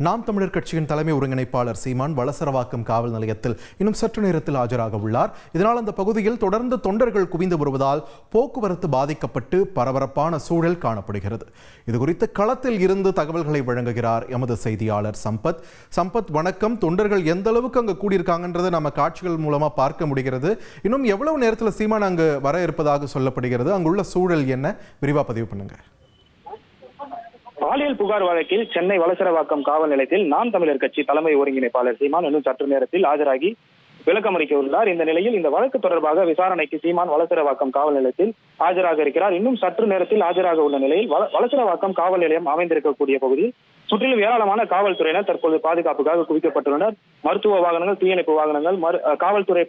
நாம் தமிழர் கட்சியின் தலைமை ஒருங்கிணைப்பாளர் சீமான் வலசரவாக்கம் காவல் நிலையத்தில் இன்னும் சற்று நேரத்தில் ஆஜராக உள்ளார். இதனால் அந்த பகுதியில் தொடர்ந்து தொண்டர்கள் குவிந்து வருவதால் போக்குவரத்து பாதிக்கப்பட்டு பரபரப்பான சூழல் காணப்படுகிறது. இதுகுறித்து களத்தில் இருந்து தகவல்களை வழங்குகிறார் எமது செய்தியாளர் சம்பத். வணக்கம். தொண்டர்கள் எந்த அளவுக்கு அங்கு கூடியிருக்காங்கன்றதை நம்ம காட்சிகள் மூலமா பார்க்க முடிகிறது. இன்னும் எவ்வளவு நேரத்தில் சீமான் அங்கு வர இருப்பதாக சொல்லப்படுகிறது? அங்குள்ள சூழல் என்ன? விரிவா பதிவு பண்ணுங்க. பாலியல் புகார் வழக்கில் சென்னை வலசரவாக்கம் காவல் நிலையத்தில் நாம் தமிழர் கட்சி தலைமை ஒருங்கிணைப்பாளர் சீமான் இன்னும் சற்று நேரத்தில் ஆஜராகி விளக்கமளிக்க உள்ளார். இந்த நிலையில் இந்த வழக்கு தொடர்பாக விசாரணைக்கு சீமான் வலசரவாக்கம் காவல் நிலையத்தில் ஆஜராக இருக்கிறார். இன்னும் சற்று நேரத்தில் ஆஜராக உள்ள நிலையில் வலசரவாக்கம் காவல் நிலையம் அமைந்திருக்கக்கூடிய பகுதியில் சுற்றிலும் ஏராளமான காவல்துறையினர் தற்போது பாதுகாப்புக்காக குவிக்கப்பட்டுள்ளனர். மருத்துவ வாகனங்கள், தீயணைப்பு வாகனங்கள், காவல்துறை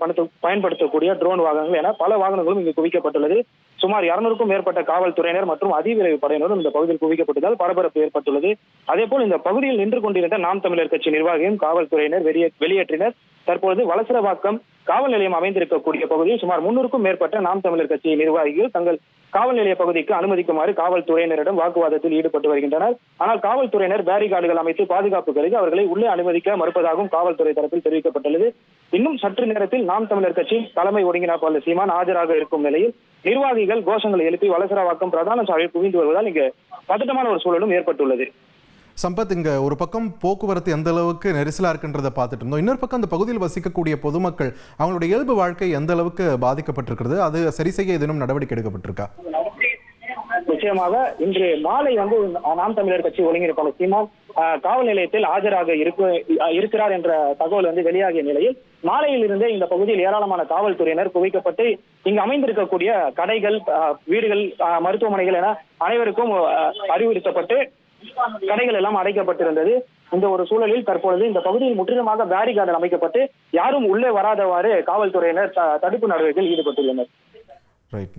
பயன்படுத்தக்கூடிய ட்ரோன் வாகனங்கள் என பல வாகனங்களும் இங்கு குவிக்கப்பட்டுள்ளது. சுமார் 200க்கும் மேற்பட்ட காவல்துறையினர் மற்றும் அதிவிரைவு படையினரும் இந்த பகுதியில் குவிக்கப்பட்டதால் பரபரப்பு ஏற்பட்டுள்ளது. அதேபோல் இந்த பகுதியில் நின்று கொண்டிருந்த நாம் தமிழர் கட்சி நிர்வாகியும் காவல்துறையினர் வெளியேற்றினர். தற்போது வலசரவாக்கம் காவல் நிலையம் அமைந்திருக்கக்கூடிய பகுதியில் சுமார் 300க்கும் மேற்பட்ட நாம் தமிழர் கட்சி நிர்வாகிகள் தங்கள் காவல் நிலைய பகுதிக்கு அனுமதிக்குமாறு காவல்துறையினரிடம் வாக்குவாதத்தில் ஈடுபட்டு வருகின்றனர். ஆனால் காவல்துறையினர் பேரிகார்டுகள் அமைத்து பாதுகாப்பு கருதி அவர்களை உள்ளே அனுமதிக்க மறுப்பதாகவும் காவல்துறை தரப்பில் தெரிவிக்கப்பட்டுள்ளது. இன்னும் சற்று நேரத்தில் நாம் தமிழர் கட்சி தலைமை ஒருங்கிணைப்பாளர் சீமான் ஆஜராக இருக்கும் நிலையில் நிர்வாகிகள் கோஷங்களை எழுப்பி வலசரவாக்கம் பிரதான சாலையில் குவிந்து வருவதால் இங்கு பதட்டமான ஒரு சூழலும் ஏற்பட்டுள்ளது. சம்பத், இங்க ஒரு பக்கம் போக்குவரத்து எந்த அளவுக்கு நெரிசலா இருக்குன்றதை பார்த்துட்டு இருந்தோம். இன்னொரு பக்கம் அந்த பகுதியில் வசிக்கக்கூடிய பொதுமக்கள் அவங்களுடைய இயல்பு வாழ்க்கை எந்த அளவுக்கு பாதிக்கப்பட்டிருக்கிறது? அது சரி செய்ய ஏதேனும் நடவடிக்கை எடுக்கப்பட்டிருக்கா? நிச்சயமாக இன்று மாலை நாம் தமிழர் கட்சி ஒருங்கிணைப்பாளர் சீமான் காவல் நிலையத்தில் ஆஜராக இருக்கிறார் என்ற தகவல் வெளியாகிய நிலையில் மாலையில் இருந்தே இந்த பகுதியில் ஏராளமான காவல்துறையினர் குவிக்கப்பட்டு இங்கு அமைந்திருக்கக்கூடிய கடைகள், வீடுகள், மருத்துவமனைகள் என அனைவருக்கும் அறிவுறுத்தப்பட்டு கடைகள் எல்லாம் அடைக்கப்பட்டிருந்தது. இந்த ஒரு சூழலில் தற்பொழுது இந்த பகுதியில் முற்றிலுமாக பேரிகார்டு அமைக்கப்பட்டு யாரும் உள்ளே வராதவாறு காவல்துறையினர் தடுப்பு நடவடிக்கையில் ஈடுபட்டுள்ளனர்.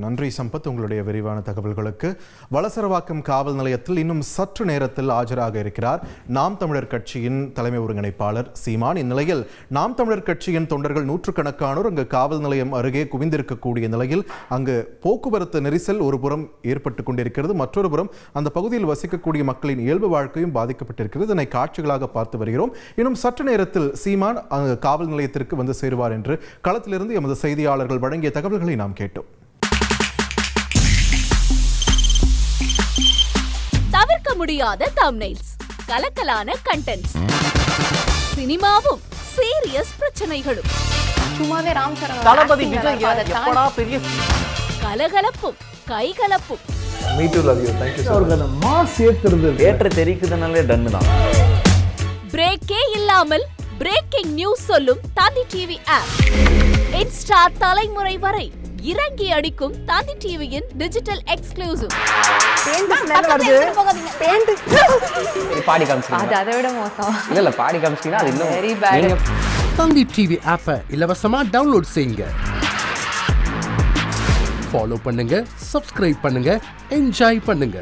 நன்றி சம்பத், உங்களுடைய விரிவான தகவல்களுக்கு. வலசரவாக்கம் காவல் நிலையத்தில் இன்னும் சற்று நேரத்தில் ஆஜராக இருக்கிறார் நாம் தமிழர் கட்சியின் தலைமை ஒருங்கிணைப்பாளர் சீமான். இந்நிலையில் நாம் தமிழர் கட்சியின் தொண்டர்கள் நூற்றுக்கணக்கானோர் அங்கு காவல் நிலையம் அருகே குவிந்திருக்கக்கூடிய நிலையில் அங்கு போக்குவரத்து நெரிசல் ஒரு புறம் ஏற்பட்டு கொண்டிருக்கிறது. மற்றொரு புறம் அந்த பகுதியில் வசிக்கக்கூடிய மக்களின் இயல்பு வாழ்க்கையும் பாதிக்கப்பட்டிருக்கிறது. இதனை காட்சிகளாக பார்த்து வருகிறோம். இன்னும் சற்று நேரத்தில் சீமான் காவல் நிலையத்திற்கு வந்து சேருவார் என்று களத்திலிருந்து எமது செய்தியாளர்கள் வழங்கிய தகவல்களை நாம் கேட்டோம். தவிர்க்க முடியாத தம்ப்நெயில்ஸ், கலக்கலான கண்டென்ட்ஸ், சினிமாவும் சீரியஸ் பிரச்சனைகளும், தளபதி விஜய் எப்படா பெரிய கலகலப்பும் கைகலப்பும், ஏற்ற தெரிக்குதுனாலே டன்னு தான். பிரேக்கே இல்லாமல் பிரேக்கிங் நியூஸ் சொல்லும் தந்தி டிவி ஆப். இன்ஸ்டா தலைமுறை வரை இறங்கி அடிக்கும் தந்தி டிவியின் டிஜிட்டல் எக்ஸ்க்ளூசிவ். பாடி காமிச்சீங்க, அதை விட மோசம் இல்ல. பாடி காமிச்சீங்கன்னா அது இன்னும். தந்தி டிவி ஆப்பை இலவசமா டவுன்லோட் செய்யுங்க. ஃபாலோ பண்ணுங்க, சப்ஸ்கிரைப் பண்ணுங்க, என்ஜாய் பண்ணுங்க.